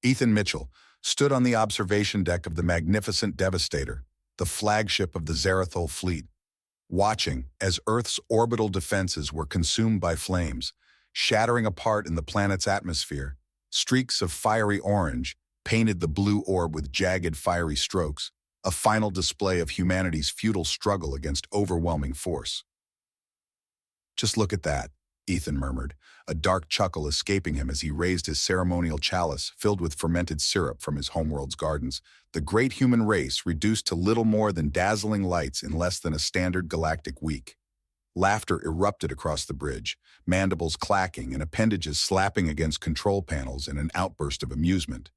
Ethan Mitchell stood on the observation deck of the magnificent Devastator, the flagship of the Zarathol fleet, watching as Earth's orbital defenses were consumed by flames, shattering apart in the planet's atmosphere. Streaks of fiery orange painted the blue orb with jagged fiery strokes, a final display of humanity's futile struggle against overwhelming force. "Just look at that," Ethan murmured, a dark chuckle escaping him as he raised his ceremonial chalice filled with fermented syrup from his homeworld's gardens. The great human race reduced to little more than dazzling lights in less than a standard galactic week. Laughter erupted across the bridge, mandibles clacking and appendages slapping against control panels in an outburst of amusement.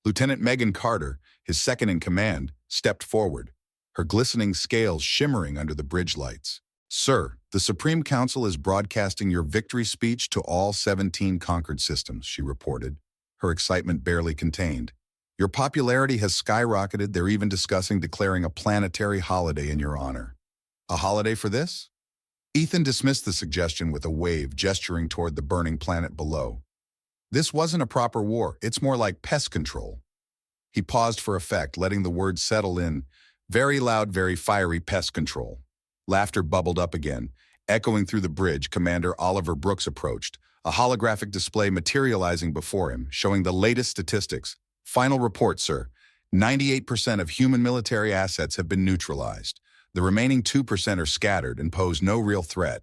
Lieutenant Megan Carter, his second-in-command, stepped forward, her glistening scales shimmering under the bridge lights. "Sir, the Supreme Council is broadcasting your victory speech to all 17 conquered systems," she reported, her excitement barely contained. "Your popularity has skyrocketed. They're even discussing declaring a planetary holiday in your honor." "A holiday for this?" Ethan dismissed the suggestion with a wave, gesturing toward the burning planet below. "This wasn't a proper war. It's more like pest control." He paused for effect, letting the words settle in. "Very loud, very fiery pest control." Laughter bubbled up again. Echoing through the bridge, Commander Oliver Brooks approached, a holographic display materializing before him, showing the latest statistics. "Final report, sir. 98% of human military assets have been neutralized. The remaining 2% are scattered and pose no real threat."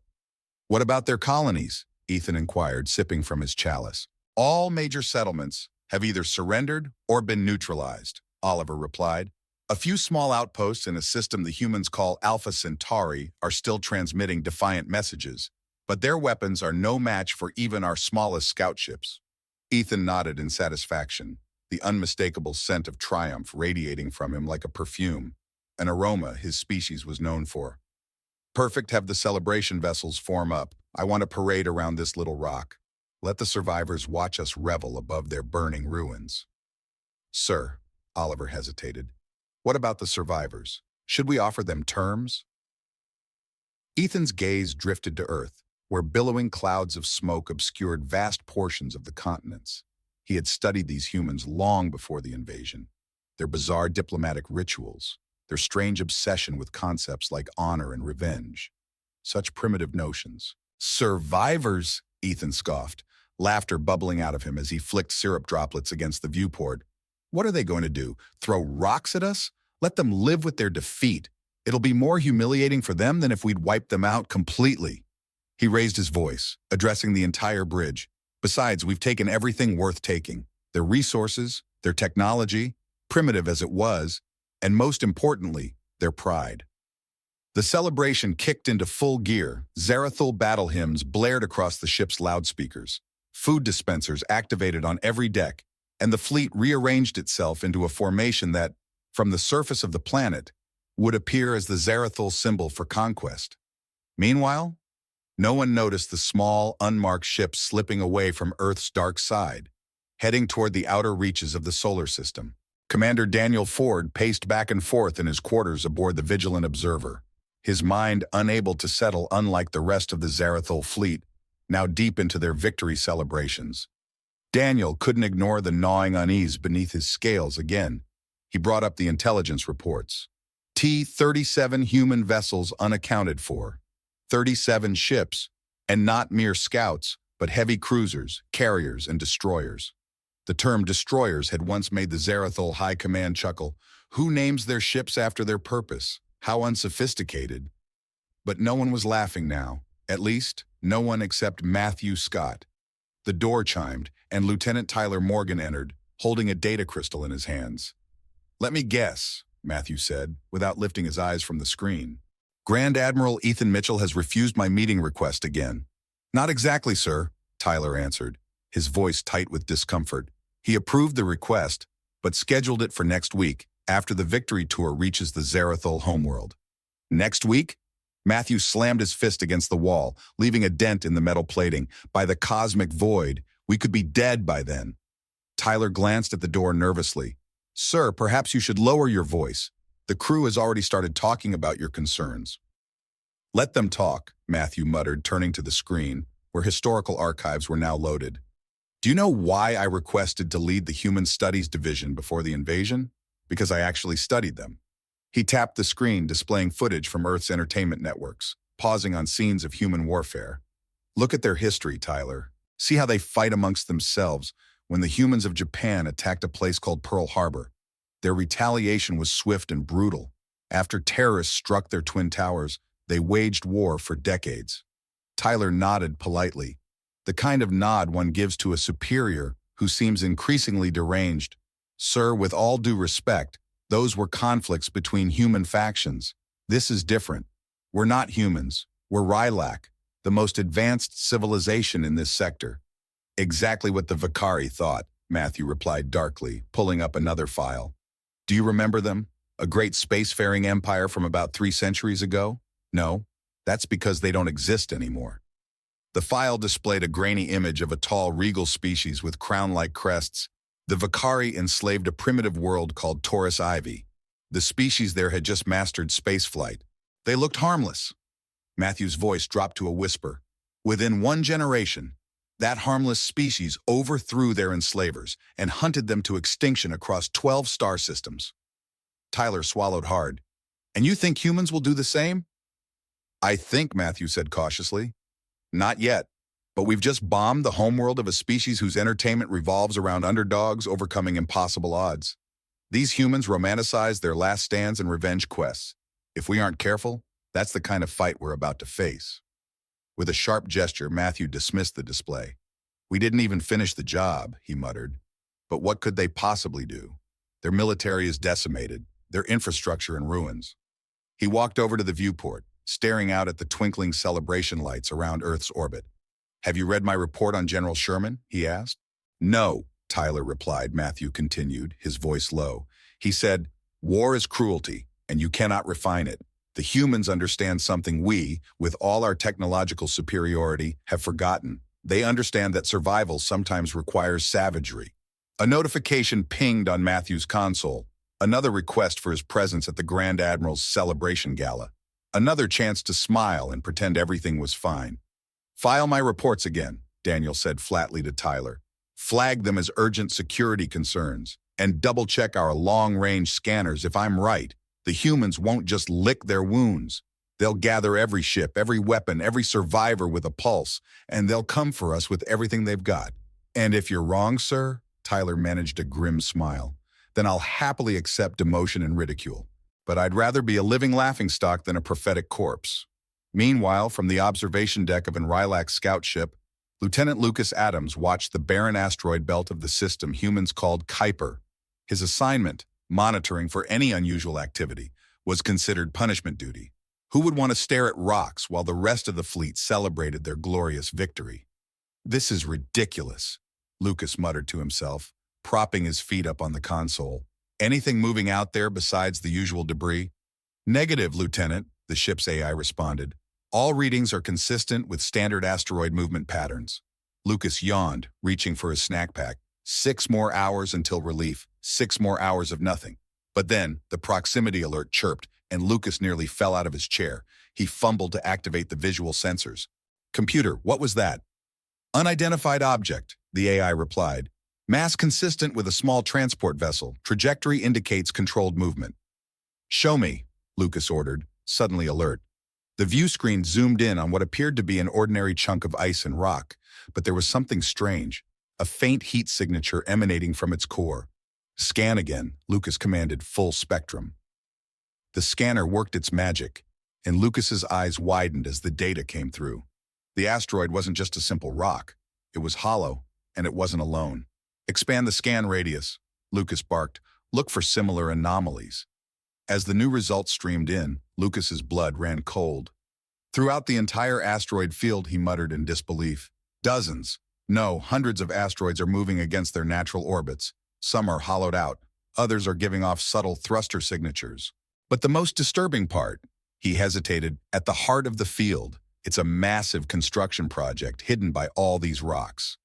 "What about their colonies?" Ethan inquired, sipping from his chalice. "All major settlements have either surrendered or been neutralized," Oliver replied. "A few small outposts in a system the humans call Alpha Centauri are still transmitting defiant messages, but their weapons are no match for even our smallest scout ships." Ethan nodded in satisfaction, the unmistakable scent of triumph radiating from him like a perfume, an aroma his species was known for. "Perfect, have the celebration vessels form up. I want a parade around this little rock. Let the survivors watch us revel above their burning ruins." "Sir," Oliver hesitated, "what about the survivors? Should we offer them terms?" Ethan's gaze drifted to Earth, where billowing clouds of smoke obscured vast portions of the continents. He had studied these humans long before the invasion, their bizarre diplomatic rituals, their strange obsession with concepts like honor and revenge. Such primitive notions. "Survivors," Ethan scoffed, laughter bubbling out of him as he flicked syrup droplets against the viewport. "What are they going to do? Throw rocks at us? Let them live with their defeat. It'll be more humiliating for them than if we'd wiped them out completely." He raised his voice, addressing the entire bridge. "Besides, we've taken everything worth taking. Their resources, their technology, primitive as it was, and most importantly, their pride." The celebration kicked into full gear. Zarathol battle hymns blared across the ship's loudspeakers. Food dispensers activated on every deck, and the fleet rearranged itself into a formation that, from the surface of the planet, would appear as the Zarathol symbol for conquest. Meanwhile, no one noticed the small, unmarked ship slipping away from Earth's dark side, heading toward the outer reaches of the solar system. Commander Daniel Ford paced back and forth in his quarters aboard the Vigilant Observer, his mind unable to settle, unlike the rest of the Zarathol fleet, now deep into their victory celebrations. Daniel couldn't ignore the gnawing unease beneath his scales again. He brought up the intelligence reports. T-37 human vessels unaccounted for, 37 ships, and not mere scouts, but heavy cruisers, carriers, and destroyers. The term destroyers had once made the Zarathol High Command chuckle. Who names their ships after their purpose? How unsophisticated. But no one was laughing now, at least, no one except Matthew Scott. The door chimed, and Lieutenant Tyler Morgan entered, holding a data crystal in his hands. "Let me guess," Matthew said, without lifting his eyes from the screen. "Grand Admiral Ethan Mitchell has refused my meeting request again." "Not exactly, sir," Tyler answered, his voice tight with discomfort. "He approved the request, but scheduled it for next week, after the victory tour reaches the Zarathol homeworld." "Next week?" Matthew slammed his fist against the wall, leaving a dent in the metal plating. "By the cosmic void, we could be dead by then." Tyler glanced at the door nervously. "Sir, perhaps you should lower your voice. The crew has already started talking about your concerns." "Let them talk," Matthew muttered, turning to the screen, where historical archives were now loaded. Do you know why I requested to lead the Human Studies Division before the invasion? Because I actually studied them. He tapped the screen displaying footage from Earth's entertainment networks, pausing on scenes of human warfare. Look at their history, Tyler. See how they fight amongst themselves when the humans of Japan attacked a place called Pearl Harbor. Their retaliation was swift and brutal. After terrorists struck their twin towers, they waged war for decades. Tyler nodded politely, the kind of nod one gives to a superior who seems increasingly deranged. Sir, with all due respect, those were conflicts between human factions. This is different. We're not humans. We're Rylac, the most advanced civilization in this sector. Exactly what the Vakari thought, Matthew replied darkly, pulling up another file. Do you remember them? A great spacefaring empire from about 3 centuries ago? No, that's because they don't exist anymore. The file displayed a grainy image of a tall, regal species with crown-like crests. The Vakari enslaved a primitive world called Taurus Ivy. The species there had just mastered spaceflight. They looked harmless. Matthew's voice dropped to a whisper. Within 1 generation, that harmless species overthrew their enslavers and hunted them to extinction across 12 star systems. Tyler swallowed hard. And you think humans will do the same? I think, Matthew said cautiously. Not yet, but we've just bombed the homeworld of a species whose entertainment revolves around underdogs overcoming impossible odds. These humans romanticize their last stands and revenge quests. If we aren't careful, that's the kind of fight we're about to face. With a sharp gesture, Matthew dismissed the display. We didn't even finish the job, he muttered. But what could they possibly do? Their military is decimated, their infrastructure in ruins. He walked over to the viewport, staring out at the twinkling celebration lights around Earth's orbit. Have you read my report on General Sherman? He asked. No, Tyler replied. Matthew continued, his voice low. He said, war is cruelty, and you cannot refine it. The humans understand something we, with all our technological superiority, have forgotten. They understand that survival sometimes requires savagery. A notification pinged on Matthew's console, another request for his presence at the Grand Admiral's celebration gala. Another chance to smile and pretend everything was fine. File my reports again, Daniel said flatly to Tyler. Flag them as urgent security concerns, and double-check our long-range scanners. If I'm right, the humans won't just lick their wounds. They'll gather every ship, every weapon, every survivor with a pulse, and they'll come for us with everything they've got. And if you're wrong, sir, Tyler managed a grim smile, then I'll happily accept demotion and ridicule. But I'd rather be a living laughingstock than a prophetic corpse. Meanwhile, from the observation deck of an Rylac scout ship, Lieutenant Lucas Adams watched the barren asteroid belt of the system humans called Kuiper. His assignment, monitoring for any unusual activity, was considered punishment duty. Who would want to stare at rocks while the rest of the fleet celebrated their glorious victory? This is ridiculous, Lucas muttered to himself, propping his feet up on the console. Anything moving out there besides the usual debris? Negative, Lieutenant, the ship's AI responded. All readings are consistent with standard asteroid movement patterns. Lucas yawned, reaching for his snack pack. 6 more hours until relief, 6 more hours of nothing. But then, the proximity alert chirped, and Lucas nearly fell out of his chair. He fumbled to activate the visual sensors. Computer, what was that? Unidentified object, the AI replied. Mass consistent with a small transport vessel. Trajectory indicates controlled movement. Show me, Lucas ordered, suddenly alert. The view screen zoomed in on what appeared to be an ordinary chunk of ice and rock, but there was something strange, a faint heat signature emanating from its core. Scan again, Lucas commanded, full spectrum. The scanner worked its magic, and Lucas's eyes widened as the data came through. The asteroid wasn't just a simple rock. It was hollow, and it wasn't alone. Expand the scan radius, Lucas barked. Look for similar anomalies. As the new results streamed in, Lucas's blood ran cold. Throughout the entire asteroid field, he muttered in disbelief. Dozens, no, hundreds of asteroids are moving against their natural orbits. Some are hollowed out. Others are giving off subtle thruster signatures. But the most disturbing part, he hesitated, at the heart of the field, it's a massive construction project hidden by all these rocks.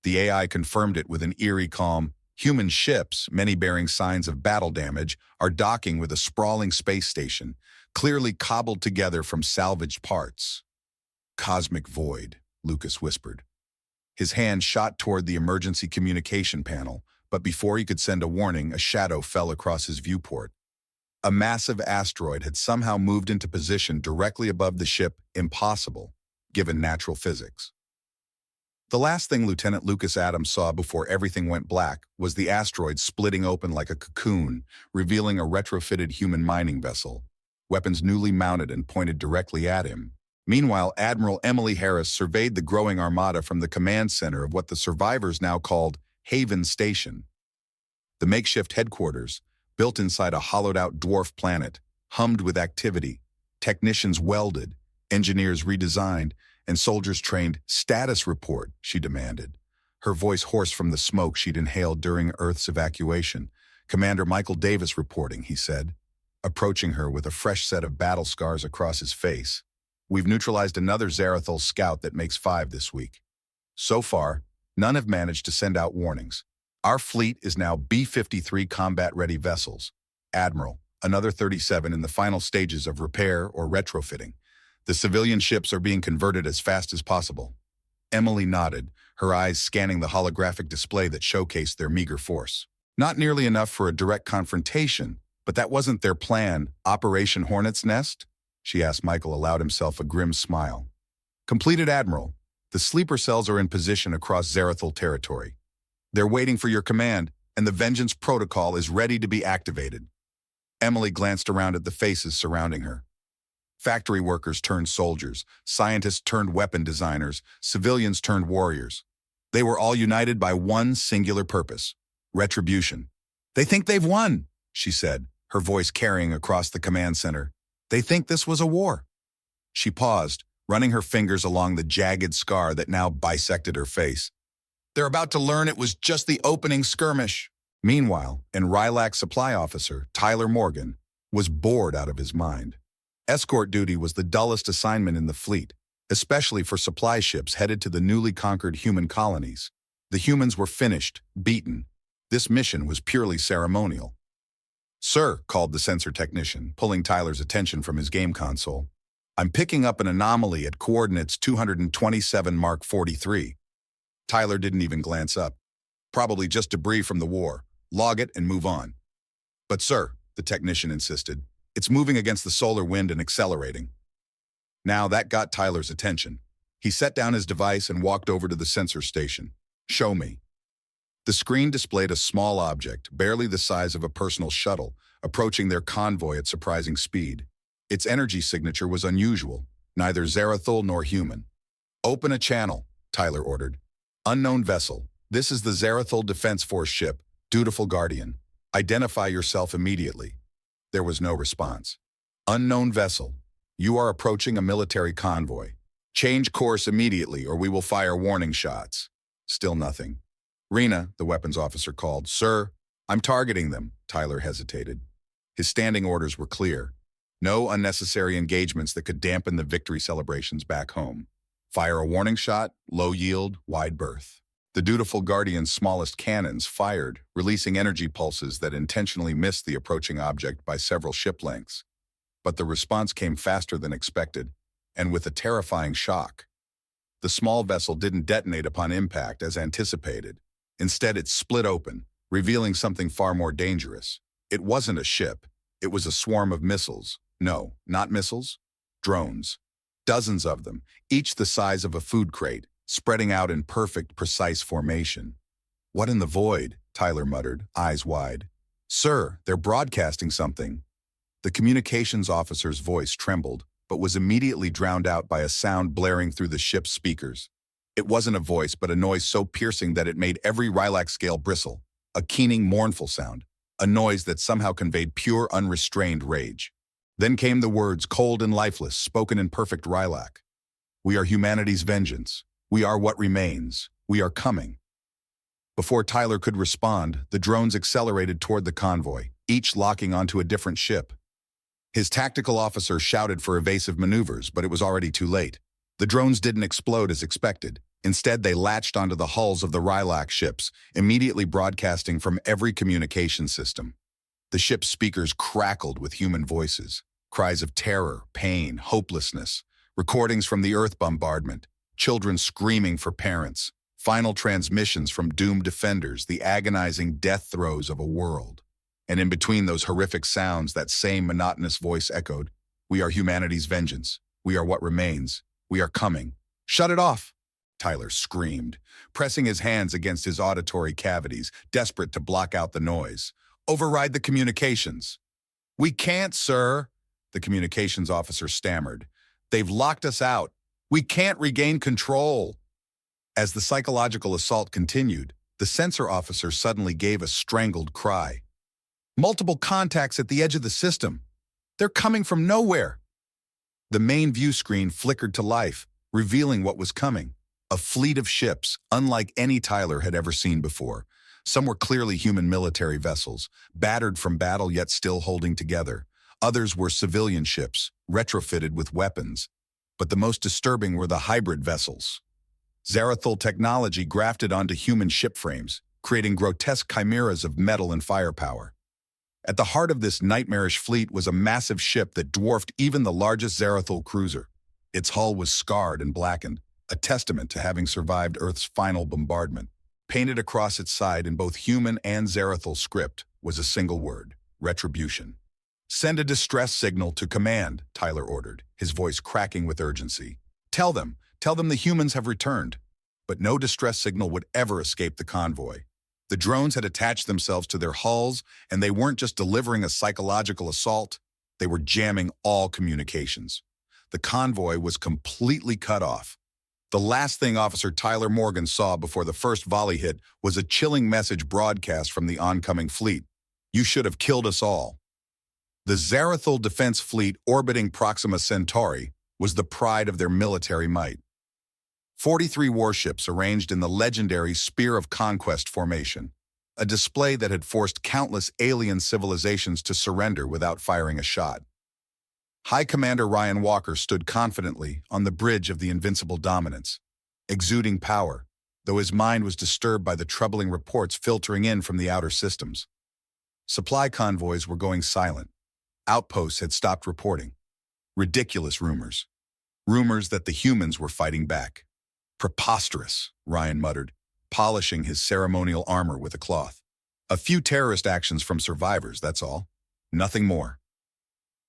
The AI confirmed it with an eerie calm. Human ships, many bearing signs of battle damage, are docking with a sprawling space station, clearly cobbled together from salvaged parts. Cosmic void, Lucas whispered. His hand shot toward the emergency communication panel, but before he could send a warning, a shadow fell across his viewport. A massive asteroid had somehow moved into position directly above the ship, impossible, given natural physics. The last thing Lieutenant Lucas Adams saw before everything went black was the asteroid splitting open like a cocoon, revealing a retrofitted human mining vessel, weapons newly mounted and pointed directly at him. Meanwhile, Admiral Emily Harris surveyed the growing armada from the command center of what the survivors now called Haven Station. The makeshift headquarters, built inside a hollowed-out dwarf planet, hummed with activity. Technicians welded, engineers redesigned, and soldiers trained. "Status report," she demanded, her voice hoarse from the smoke she'd inhaled during Earth's evacuation. "Commander Michael Davis reporting," he said, approaching her with a fresh set of battle scars across his face. "We've neutralized another Zarathul scout that makes 5 this week. So far, none have managed to send out warnings. Our fleet is now B-53 combat-ready vessels. Admiral, another 37 in the final stages of repair or retrofitting. The civilian ships are being converted as fast as possible." Emily nodded, her eyes scanning the holographic display that showcased their meager force. Not nearly enough for a direct confrontation, but that wasn't their plan. "Operation Hornet's Nest?" she asked. Michael allowed himself a grim smile. "Completed, Admiral. The sleeper cells are in position across Zarathul territory. They're waiting for your command, and the Vengeance Protocol is ready to be activated." Emily glanced around at the faces surrounding her. Factory workers turned soldiers, scientists turned weapon designers, civilians turned warriors. They were all united by one singular purpose: retribution. "They think they've won," she said, her voice carrying across the command center. "They think this was a war." She paused, running her fingers along the jagged scar that now bisected her face. "They're about to learn it was just the opening skirmish." Meanwhile, an Rylac supply officer, Tyler Morgan, was bored out of his mind. Escort duty was the dullest assignment in the fleet, especially for supply ships headed to the newly conquered human colonies. The humans were finished, beaten. This mission was purely ceremonial. "Sir," called the sensor technician, pulling Tyler's attention from his game console. "I'm picking up an anomaly at coordinates 227 Mark 43. Tyler didn't even glance up. "Probably just debris from the war. Log it and move on." "But sir," the technician insisted, "it's moving against the solar wind and accelerating." Now that got Tyler's attention. He set down his device and walked over to the sensor station. "Show me." The screen displayed a small object, barely the size of a personal shuttle, approaching their convoy at surprising speed. Its energy signature was unusual, neither Zarathul nor human. "Open a channel," Tyler ordered. "Unknown vessel. This is the Zarathul Defense Force ship, Dutiful Guardian. Identify yourself immediately." There was no response. "Unknown vessel. You are approaching a military convoy. Change course immediately or we will fire warning shots." Still nothing. "Rena," the weapons officer called. "Sir, I'm targeting them." Tyler hesitated. His standing orders were clear. No unnecessary engagements that could dampen the victory celebrations back home. Fire a warning shot, low yield, wide berth. The Dutiful Guardian's smallest cannons fired, releasing energy pulses that intentionally missed the approaching object by several ship lengths. But the response came faster than expected, and with a terrifying shock. The small vessel didn't detonate upon impact as anticipated. Instead, it split open, revealing something far more dangerous. It wasn't a ship. It was a swarm of missiles. No, not missiles. Drones. Dozens of them, each the size of a food crate, spreading out in perfect, precise formation. "What in the void?" Tyler muttered, eyes wide. "Sir, they're broadcasting something." The communications officer's voice trembled, but was immediately drowned out by a sound blaring through the ship's speakers. It wasn't a voice, but a noise so piercing that it made every Rylac scale bristle. A keening, mournful sound. A noise that somehow conveyed pure, unrestrained rage. Then came the words, cold and lifeless, spoken in perfect Rylac. "We are humanity's vengeance. We are what remains. We are coming." Before Tyler could respond, the drones accelerated toward the convoy, each locking onto a different ship. His tactical officer shouted for evasive maneuvers, but it was already too late. The drones didn't explode as expected. Instead, they latched onto the hulls of the Rylac ships, immediately broadcasting from every communication system. The ship's speakers crackled with human voices, cries of terror, pain, hopelessness, recordings from the Earth bombardment, children screaming for parents, Final transmissions from doomed defenders, the agonizing death throes of a world. And in between those horrific sounds, that same monotonous voice echoed, "We are humanity's vengeance. We are what remains. We are coming. Shut it off!" Tyler screamed, pressing his hands against his auditory cavities, desperate to block out the noise. "Override the communications." "We can't, sir," the communications officer stammered. "They've locked us out. We can't regain control." As the psychological assault continued, the sensor officer suddenly gave a strangled cry. "Multiple contacts at the edge of the system. They're coming from nowhere." The main view screen flickered to life, revealing what was coming. A fleet of ships, unlike any Tyler had ever seen before. Some were clearly human military vessels, battered from battle yet still holding together. Others were civilian ships, retrofitted with weapons. But the most disturbing were the hybrid vessels. Zarathul technology grafted onto human ship frames, creating grotesque chimeras of metal and firepower. At the heart of this nightmarish fleet was a massive ship that dwarfed even the largest Zarathul cruiser. Its hull was scarred and blackened, a testament to having survived Earth's final bombardment. Painted across its side in both human and Zarathul script was a single word: retribution. "Send a distress signal to command," Tyler ordered, his voice cracking with urgency. Tell them the humans have returned." But no distress signal would ever escape the convoy. The drones had attached themselves to their hulls, and they weren't just delivering a psychological assault, they were jamming all communications. The convoy was completely cut off. The last thing Officer Tyler Morgan saw before the first volley hit was a chilling message broadcast from the oncoming fleet. "You should have killed us all." The Zarathul Defense Fleet orbiting Proxima Centauri was the pride of their military might. 43 warships arranged in the legendary Spear of Conquest formation, a display that had forced countless alien civilizations to surrender without firing a shot. High Commander Ryan Walker stood confidently on the bridge of the Invincible Dominance, exuding power, though his mind was disturbed by the troubling reports filtering in from the outer systems. Supply convoys were going silent. Outposts had stopped reporting. Ridiculous rumors. Rumors that the humans were fighting back. "Preposterous," Ryan muttered, polishing his ceremonial armor with a cloth. "A few terrorist actions from survivors, that's all. Nothing more."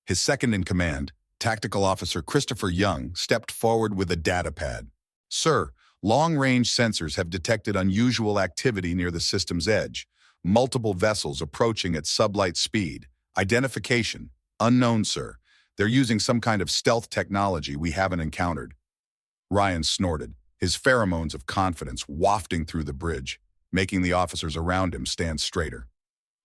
His second-in-command, Tactical Officer Christopher Young, stepped forward with a data pad. "Sir, long-range sensors have detected unusual activity near the system's edge. Multiple vessels approaching at sublight speed. Identification: unknown, sir. They're using some kind of stealth technology we haven't encountered." Ryan snorted, his pheromones of confidence wafting through the bridge, making the officers around him stand straighter.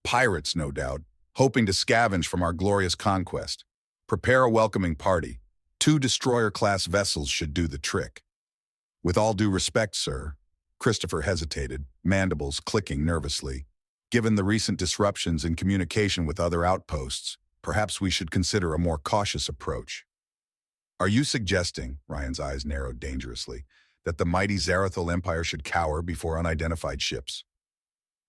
"Pirates, no doubt, hoping to scavenge from our glorious conquest. Prepare a welcoming party. 2 destroyer-class vessels should do the trick." "With all due respect, sir," Christopher hesitated, mandibles clicking nervously. "Given the recent disruptions in communication with other outposts, perhaps we should consider a more cautious approach." "Are you suggesting," Ryan's eyes narrowed dangerously, "that the mighty Zarathul Empire should cower before unidentified ships?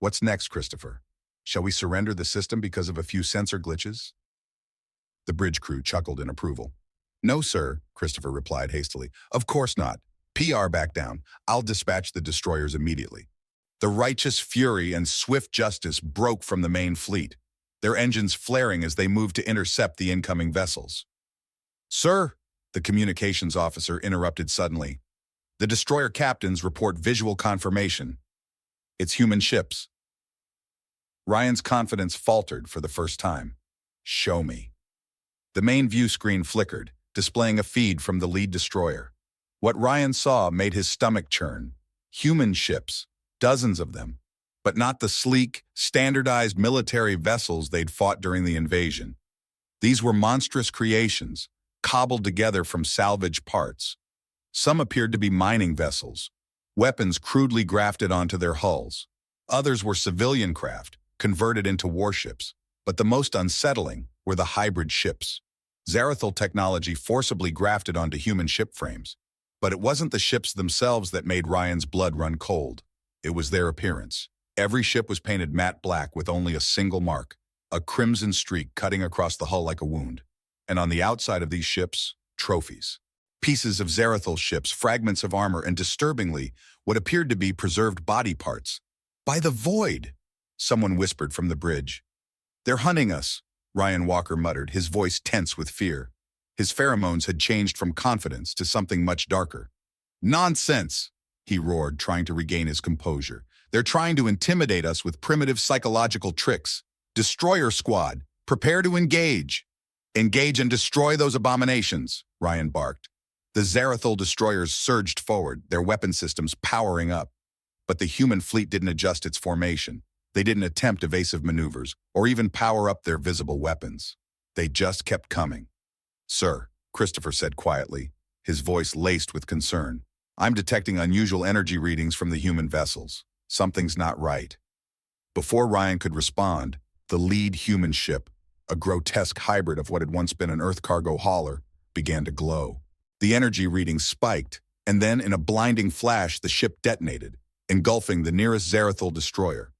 What's next, Christopher? Shall we surrender the system because of a few sensor glitches?" The bridge crew chuckled in approval. "No, sir," Christopher replied hastily. "Of course not. PR back down. I'll dispatch the destroyers immediately." The righteous fury and swift justice broke from the main fleet, their engines flaring as they moved to intercept the incoming vessels. "Sir," the communications officer interrupted suddenly, "the destroyer captains report visual confirmation. It's human ships." Ryan's confidence faltered for the first time. "Show me." The main view screen flickered, displaying a feed from the lead destroyer. What Ryan saw made his stomach churn. Human ships, dozens of them, but not the sleek, standardized military vessels they'd fought during the invasion. These were monstrous creations, cobbled together from salvage parts. Some appeared to be mining vessels, weapons crudely grafted onto their hulls. Others were civilian craft, converted into warships. But the most unsettling were the hybrid ships. Zarathul technology forcibly grafted onto human ship frames. But it wasn't the ships themselves that made Ryan's blood run cold. It was their appearance. Every ship was painted matte black with only a single mark, a crimson streak cutting across the hull like a wound. And on the outside of these ships, trophies. Pieces of Zarathul ships, fragments of armor, and disturbingly, what appeared to be preserved body parts. "By the void," someone whispered from the bridge. "They're hunting us," Ryan Walker muttered, his voice tense with fear. His pheromones had changed from confidence to something much darker. "Nonsense!" he roared, trying to regain his composure. "They're trying to intimidate us with primitive psychological tricks. Destroyer squad, prepare to engage. Engage and destroy those abominations," Ryan barked. The Zarathul destroyers surged forward, their weapon systems powering up. But the human fleet didn't adjust its formation. They didn't attempt evasive maneuvers or even power up their visible weapons. They just kept coming. "Sir," Christopher said quietly, his voice laced with concern, "I'm detecting unusual energy readings from the human vessels. Something's not right." Before Ryan could respond, the lead human ship, a grotesque hybrid of what had once been an Earth cargo hauler, began to glow. The energy readings spiked, and then in a blinding flash the ship detonated, engulfing the nearest Zarathul destroyer.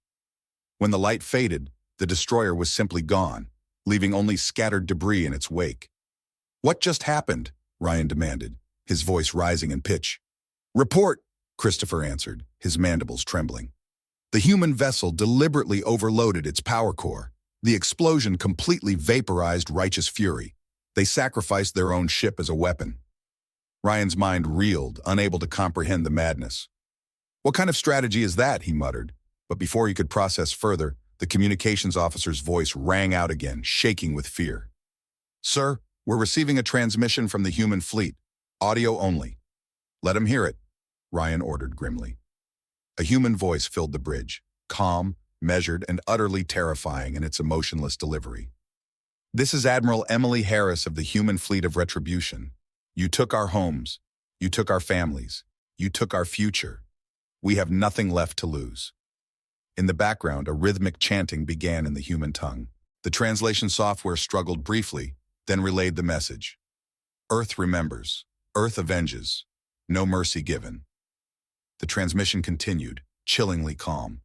When the light faded, the destroyer was simply gone, leaving only scattered debris in its wake. "What just happened?" Ryan demanded, his voice rising in pitch. "Report," Christopher answered, his mandibles trembling. The human vessel deliberately overloaded its power core. The explosion completely vaporized Righteous Fury. They sacrificed their own ship as a weapon. Ryan's mind reeled, unable to comprehend the madness. "What kind of strategy is that?" he muttered. But before he could process further, the communications officer's voice rang out again, shaking with fear. "Sir, we're receiving a transmission from the human fleet. Audio only." "Let him hear it," Ryan ordered grimly. A human voice filled the bridge, calm, measured, and utterly terrifying in its emotionless delivery. "This is Admiral Emily Harris of the human fleet of Retribution. You took our homes. You took our families. You took our future. We have nothing left to lose." In the background, a rhythmic chanting began in the human tongue. The translation software struggled briefly, then relayed the message. "Earth remembers. Earth avenges. No mercy given." The transmission continued, chillingly calm.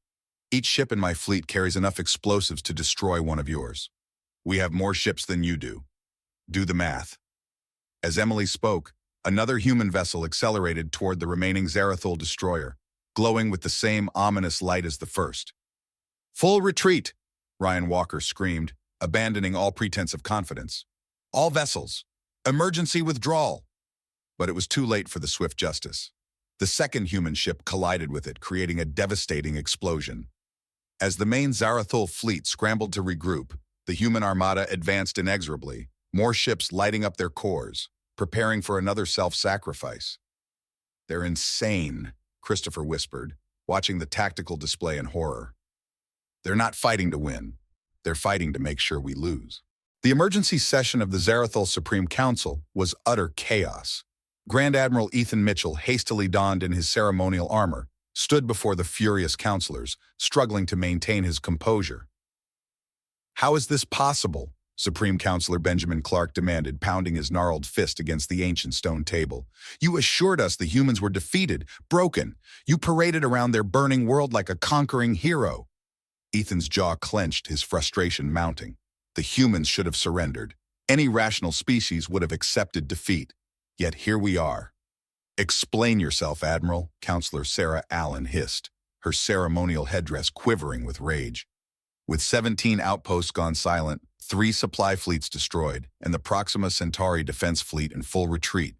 "Each ship in my fleet carries enough explosives to destroy one of yours. We have more ships than you do. Do the math." As Emily spoke, another human vessel accelerated toward the remaining Zarathul destroyer, glowing with the same ominous light as the first. "Full retreat!" Ryan Walker screamed, abandoning all pretense of confidence. "All vessels! Emergency withdrawal!" But it was too late for the swift justice. The second human ship collided with it, creating a devastating explosion. As the main Zarathul fleet scrambled to regroup, the human armada advanced inexorably, more ships lighting up their cores, preparing for another self-sacrifice. "They're insane," Christopher whispered, watching the tactical display in horror. "They're not fighting to win. They're fighting to make sure we lose." The emergency session of the Zarathul Supreme Council was utter chaos. Grand Admiral Ethan Mitchell, hastily donned in his ceremonial armor, stood before the furious counselors, struggling to maintain his composure. "How is this possible?" Supreme Counselor Benjamin Clark demanded, pounding his gnarled fist against the ancient stone table. "You assured us the humans were defeated, broken. You paraded around their burning world like a conquering hero." Ethan's jaw clenched, his frustration mounting. The humans should have surrendered. Any rational species would have accepted defeat. Yet here we are. "Explain yourself, Admiral," Counselor Sarah Allen hissed, her ceremonial headdress quivering with rage. With 17 outposts gone silent, 3 supply fleets destroyed, and the Proxima Centauri defense fleet in full retreat.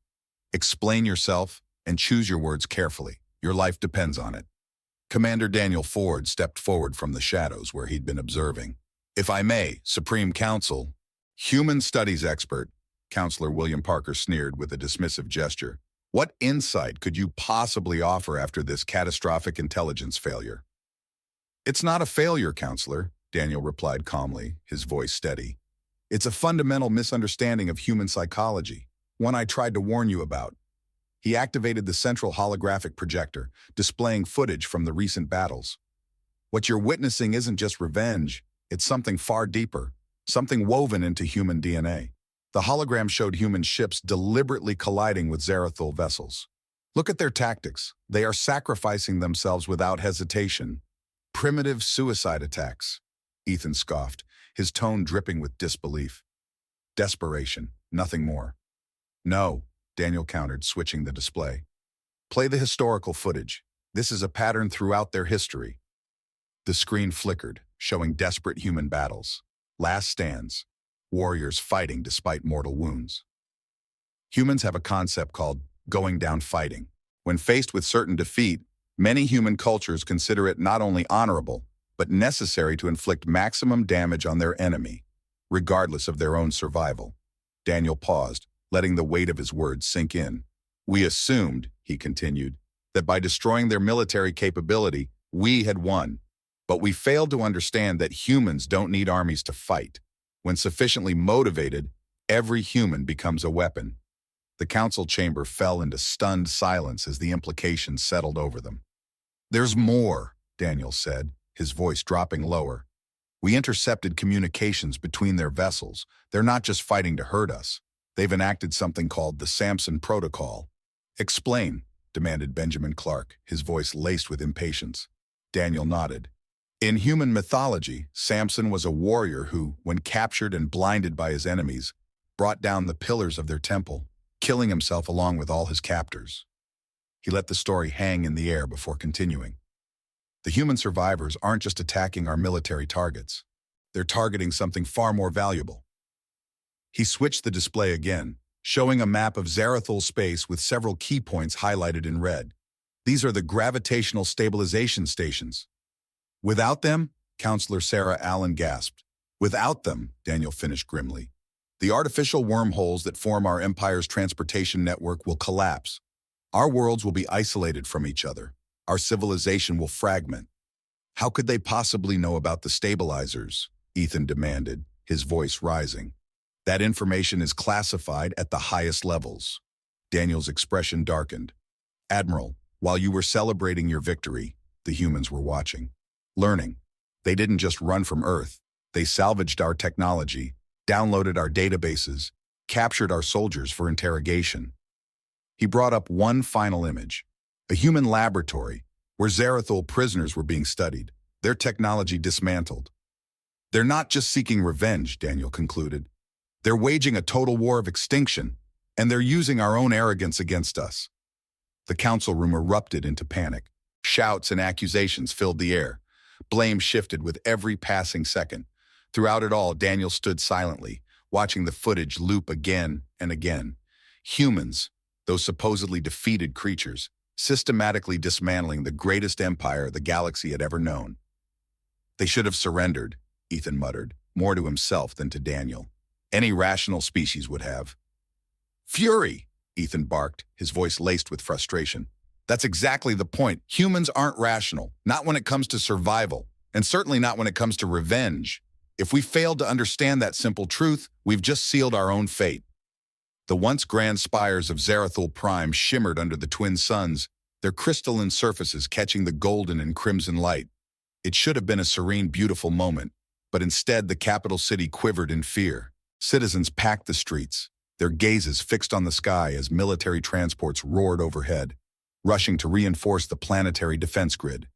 Explain yourself and choose your words carefully. Your life depends on it. Commander Daniel Ford stepped forward from the shadows where he'd been observing. "If I may, Supreme Council." "Human studies expert," Counselor William Parker sneered with a dismissive gesture. "What insight could you possibly offer after this catastrophic intelligence failure?" "It's not a failure, Counselor," Daniel replied calmly, his voice steady. "It's a fundamental misunderstanding of human psychology, one I tried to warn you about." He activated the central holographic projector, displaying footage from the recent battles. "What you're witnessing isn't just revenge, it's something far deeper, something woven into human DNA." The hologram showed human ships deliberately colliding with Zarathul vessels. "Look at their tactics. They are sacrificing themselves without hesitation. Primitive suicide attacks." Ethan scoffed, his tone dripping with disbelief. "Desperation, nothing more." "No, Daniel countered, switching the display. Play the historical footage. This is a pattern throughout their history. The screen flickered, showing desperate human battles. Last stands. Warriors fighting despite mortal wounds. Humans have a concept called going down fighting. When faced with certain defeat, many human cultures consider it not only honorable, but necessary to inflict maximum damage on their enemy, regardless of their own survival. Daniel paused, letting the weight of his words sink in. We assumed, he continued, that by destroying their military capability, we had won. But we failed to understand that humans don't need armies to fight. When sufficiently motivated, every human becomes a weapon. The council chamber fell into stunned silence as the implications settled over them. There's more, Daniel said, his voice dropping lower. We intercepted communications between their vessels. They're not just fighting to hurt us. They've enacted something called the Samson Protocol. Explain, demanded Benjamin Clark, his voice laced with impatience. Daniel nodded. In human mythology, Samson was a warrior who, when captured and blinded by his enemies, brought down the pillars of their temple, killing himself along with all his captors. He let the story hang in the air before continuing. The human survivors aren't just attacking our military targets. They're targeting something far more valuable. He switched the display again, showing a map of Zarathul space with several key points highlighted in red. These are the gravitational stabilization stations. Without them, Counselor Sarah Allen gasped. Without them, Daniel finished grimly, the artificial wormholes that form our empire's transportation network will collapse. Our worlds will be isolated from each other. Our civilization will fragment. How could they possibly know about the stabilizers? Ethan demanded, his voice rising. That information is classified at the highest levels. Daniel's expression darkened. Admiral, while you were celebrating your victory, the humans were watching. Learning. They didn't just run from Earth. They salvaged our technology, downloaded our databases, captured our soldiers for interrogation. He brought up one final image. A human laboratory where Zarathul prisoners were being studied, their technology dismantled. They're not just seeking revenge, Daniel concluded. They're waging a total war of extinction, and they're using our own arrogance against us. The council room erupted into panic. Shouts and accusations filled the air. Blame shifted with every passing second. Throughout it all, Daniel stood silently, watching the footage loop again and again. Humans, those supposedly defeated creatures, systematically dismantling the greatest empire the galaxy had ever known. They should have surrendered, Ethan muttered, more to himself than to Daniel. Any rational species would have. Fury, Ethan barked, his voice laced with frustration. That's exactly the point. Humans aren't rational, not when it comes to survival, and certainly not when it comes to revenge. If we failed to understand that simple truth, we've just sealed our own fate. The once grand spires of Zarathul Prime shimmered under the twin suns, their crystalline surfaces catching the golden and crimson light. It should have been a serene, beautiful moment, but instead the capital city quivered in fear. Citizens packed the streets, their gazes fixed on the sky as military transports roared overhead, rushing to reinforce the planetary defense grid.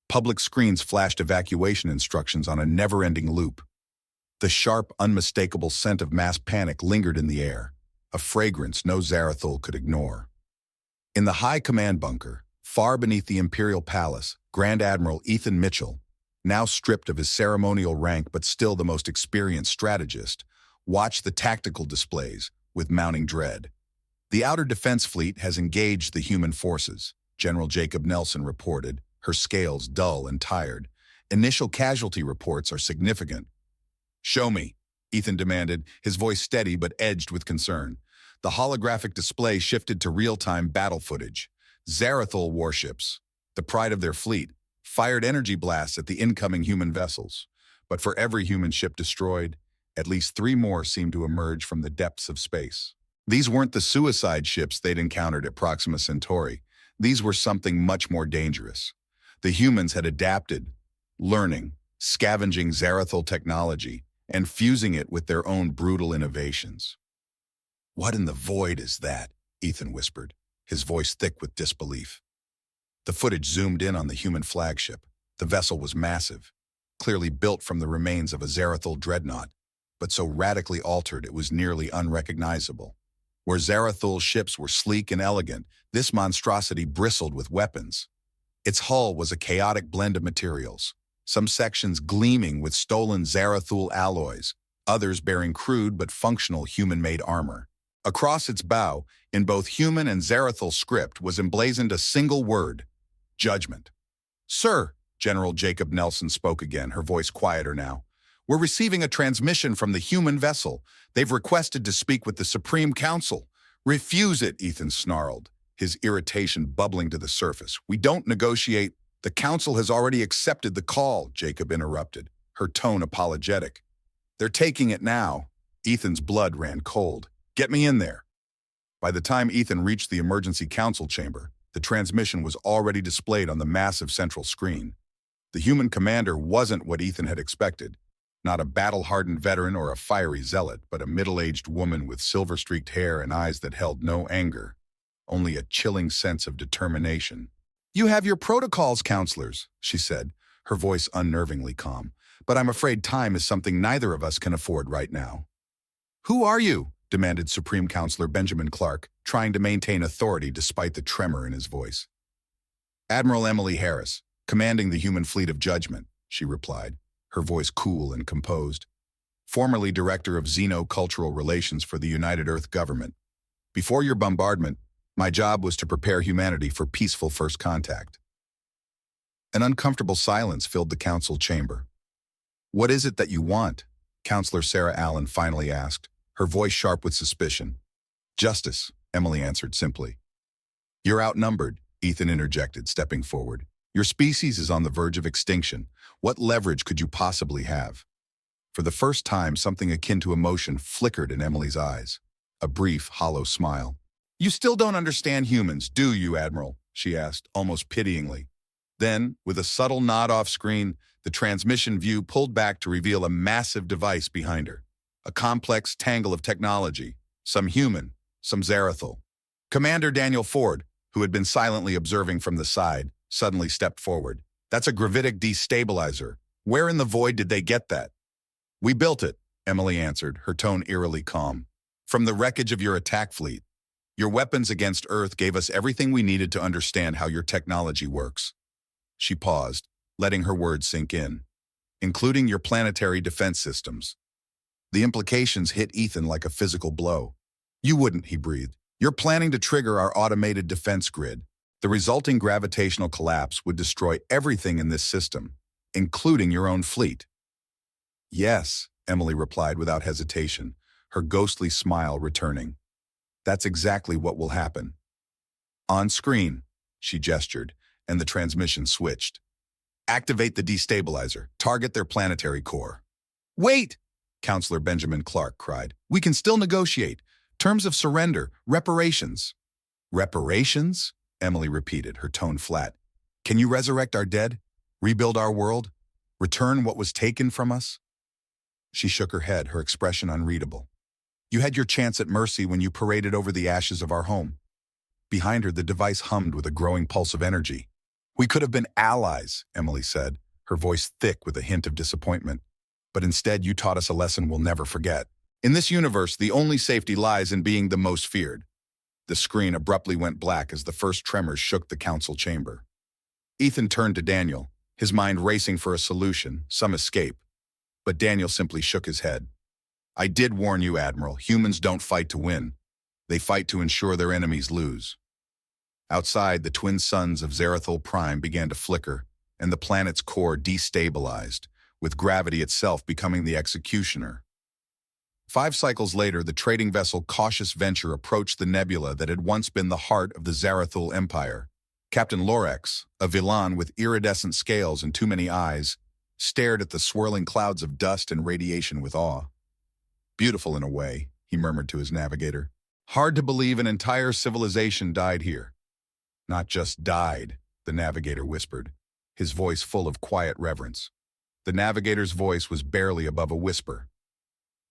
Public screens flashed evacuation instructions on a never-ending loop. The sharp, unmistakable scent of mass panic lingered in the air, a fragrance no Zarathul could ignore. In the high command bunker, far beneath the Imperial Palace, Grand Admiral Ethan Mitchell, now stripped of his ceremonial rank but still the most experienced strategist, watched the tactical displays with mounting dread. The Outer Defense Fleet has engaged the human forces, General Jacob Nelson reported, her scales dull and tired. Initial casualty reports are significant. Show me, Ethan demanded, his voice steady but edged with concern. The holographic display shifted to real-time battle footage. Zarathul warships, the pride of their fleet, fired energy blasts at the incoming human vessels. But for every human ship destroyed, at least 3 more seemed to emerge from the depths of space. These weren't the suicide ships they'd encountered at Proxima Centauri. These were something much more dangerous. The humans had adapted, learning, scavenging Zarathul technology, and fusing it with their own brutal innovations. What in the void is that? Ethan whispered, his voice thick with disbelief. The footage zoomed in on the human flagship. The vessel was massive, clearly built from the remains of a Zarathul dreadnought, but so radically altered it was nearly unrecognizable. Where Zarathul's ships were sleek and elegant, this monstrosity bristled with weapons. Its hull was a chaotic blend of materials, some sections gleaming with stolen Zarathul alloys, others bearing crude but functional human-made armor. Across its bow, in both human and Zarathul script, was emblazoned a single word: judgment. "Sir," General Jacob Nelson spoke again, her voice quieter now, "we're receiving a transmission from the human vessel. They've requested to speak with the Supreme Council." "Refuse it," Ethan snarled, his irritation bubbling to the surface. "We don't negotiate." "The Council has already accepted the call," Jacob interrupted, her tone apologetic. "They're taking it now." Ethan's blood ran cold. "Get me in there." By the time Ethan reached the emergency council chamber, the transmission was already displayed on the massive central screen. The human commander wasn't what Ethan had expected. Not a battle-hardened veteran or a fiery zealot, but a middle-aged woman with silver-streaked hair and eyes that held no anger, only a chilling sense of determination. "You have your protocols, counselors," she said, her voice unnervingly calm. "But I'm afraid time is something neither of us can afford right now." "Who are you?" demanded Supreme Counselor Benjamin Clark, trying to maintain authority despite the tremor in his voice. "Admiral Emily Harris, commanding the human fleet of judgment," she replied, her voice cool and composed. "Formerly Director of Xeno-Cultural Relations for the United Earth Government. Before your bombardment, my job was to prepare humanity for peaceful first contact." An uncomfortable silence filled the council chamber. "What is it that you want?" Counselor Sarah Allen finally asked, her voice sharp with suspicion. "Justice," Emily answered simply. "You're outnumbered," Ethan interjected, stepping forward. "Your species is on the verge of extinction. What leverage could you possibly have?" For the first time, something akin to emotion flickered in Emily's eyes. A brief, hollow smile. "You still don't understand humans, do you, Admiral?" she asked, almost pityingly. Then, with a subtle nod off-screen, the transmission view pulled back to reveal a massive device behind her. A complex tangle of technology, some human, some Zarathul. Commander Daniel Ford, who had been silently observing from the side, suddenly stepped forward. "That's a gravitic destabilizer. Where in the void did they get that?" "We built it," Emily answered, her tone eerily calm. "From the wreckage of your attack fleet. Your weapons against Earth gave us everything we needed to understand how your technology works." She paused, letting her words sink in. "Including your planetary defense systems." The implications hit Ethan like a physical blow. "You wouldn't," he breathed. "You're planning to trigger our automated defense grid. The resulting gravitational collapse would destroy everything in this system, including your own fleet." "Yes," Emily replied without hesitation, her ghostly smile returning. "That's exactly what will happen." "On screen," she gestured, and the transmission switched. "Activate the destabilizer. Target their planetary core." "Wait!" Counselor Benjamin Clark cried. "We can still negotiate. Terms of surrender, reparations." "Reparations?" Emily repeated, her tone flat. "Can you resurrect our dead? Rebuild our world? Return what was taken from us?" She shook her head, her expression unreadable. "You had your chance at mercy when you paraded over the ashes of our home." Behind her, the device hummed with a growing pulse of energy. "We could have been allies," Emily said, her voice thick with a hint of disappointment. "But instead, you taught us a lesson we'll never forget. In this universe, the only safety lies in being the most feared." The screen abruptly went black as the first tremors shook the council chamber. Ethan turned to Daniel, his mind racing for a solution, some escape. But Daniel simply shook his head. "I did warn you, Admiral, humans don't fight to win. They fight to ensure their enemies lose." Outside, the twin suns of Zarathul Prime began to flicker, and the planet's core destabilized, with gravity itself becoming the executioner. 5 cycles later, the trading vessel Cautious Venture approached the nebula that had once been the heart of the Zarathul Empire. Captain Lorex, a villain with iridescent scales and too many eyes, stared at the swirling clouds of dust and radiation with awe. "Beautiful in a way," he murmured to his navigator. "Hard to believe an entire civilization died here." "Not just died," the navigator whispered, his voice full of quiet reverence. The navigator's voice was barely above a whisper.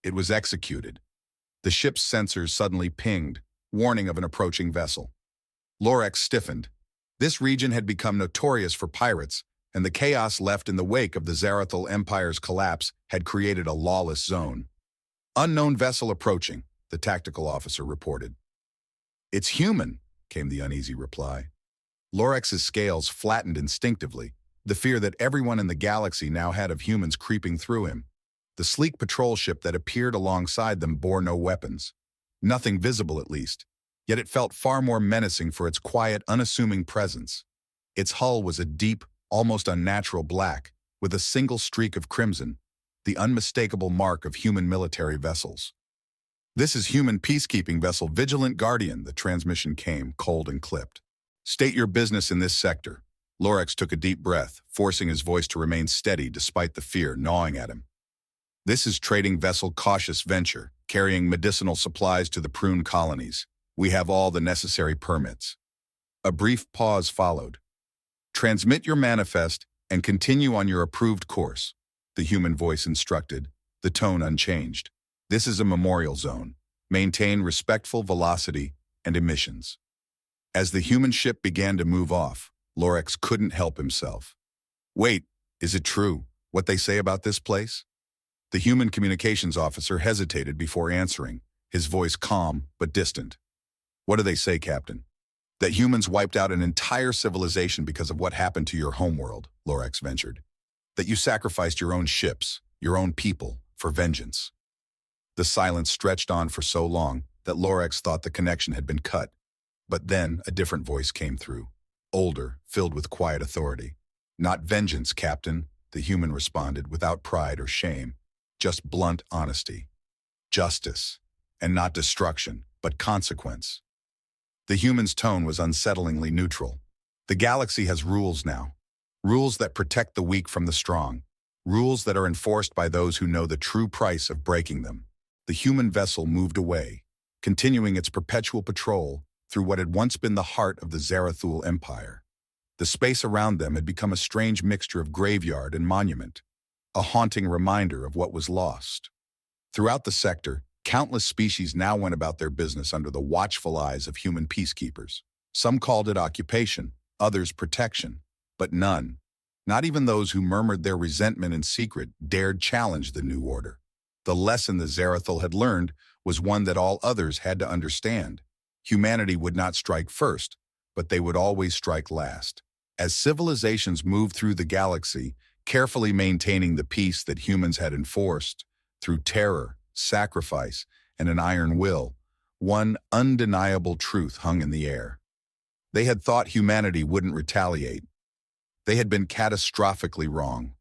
"It was executed." The ship's sensors suddenly pinged, warning of an approaching vessel. Lorex stiffened. This region had become notorious for pirates, and the chaos left in the wake of the Zarathul Empire's collapse had created a lawless zone. "Unknown vessel approaching," the tactical officer reported. "It's human," came the uneasy reply. Lorex's scales flattened instinctively, the fear that everyone in the galaxy now had of humans creeping through him. The sleek patrol ship that appeared alongside them bore no weapons. Nothing visible, at least. Yet it felt far more menacing for its quiet, unassuming presence. Its hull was a deep, almost unnatural black, with a single streak of crimson, the unmistakable mark of human military vessels. "This is human peacekeeping vessel Vigilant Guardian," the transmission came, cold and clipped. "State your business in this sector." Lorex took a deep breath, forcing his voice to remain steady despite the fear gnawing at him. "This is trading vessel Cautious Venture, carrying medicinal supplies to the prune colonies. We have all the necessary permits." A brief pause followed. "Transmit your manifest and continue on your approved course," the human voice instructed, the tone unchanged. "This is a memorial zone. Maintain respectful velocity and emissions." As the human ship began to move off, Lorex couldn't help himself. "Wait, is it true, what they say about this place?" The human communications officer hesitated before answering, his voice calm but distant. "What do they say, Captain?" "That humans wiped out an entire civilization because of what happened to your homeworld," Lorex ventured. "That you sacrificed your own ships, your own people, for vengeance." The silence stretched on for so long that Lorex thought the connection had been cut. But then a different voice came through, older, filled with quiet authority. "Not vengeance, Captain," the human responded without pride or shame, just blunt honesty. "Justice, and not destruction, but consequence." The human's tone was unsettlingly neutral. "The galaxy has rules now. Rules that protect the weak from the strong. Rules that are enforced by those who know the true price of breaking them." The human vessel moved away, continuing its perpetual patrol through what had once been the heart of the Zarathul Empire. The space around them had become a strange mixture of graveyard and monument, a haunting reminder of what was lost. Throughout the sector, countless species now went about their business under the watchful eyes of human peacekeepers. Some called it occupation, others protection, but none, not even those who murmured their resentment in secret, dared challenge the new order. The lesson the Zarathul had learned was one that all others had to understand. Humanity would not strike first, but they would always strike last. As civilizations moved through the galaxy, carefully maintaining the peace that humans had enforced, through terror, sacrifice, and an iron will, one undeniable truth hung in the air. They had thought humanity wouldn't retaliate. They had been catastrophically wrong.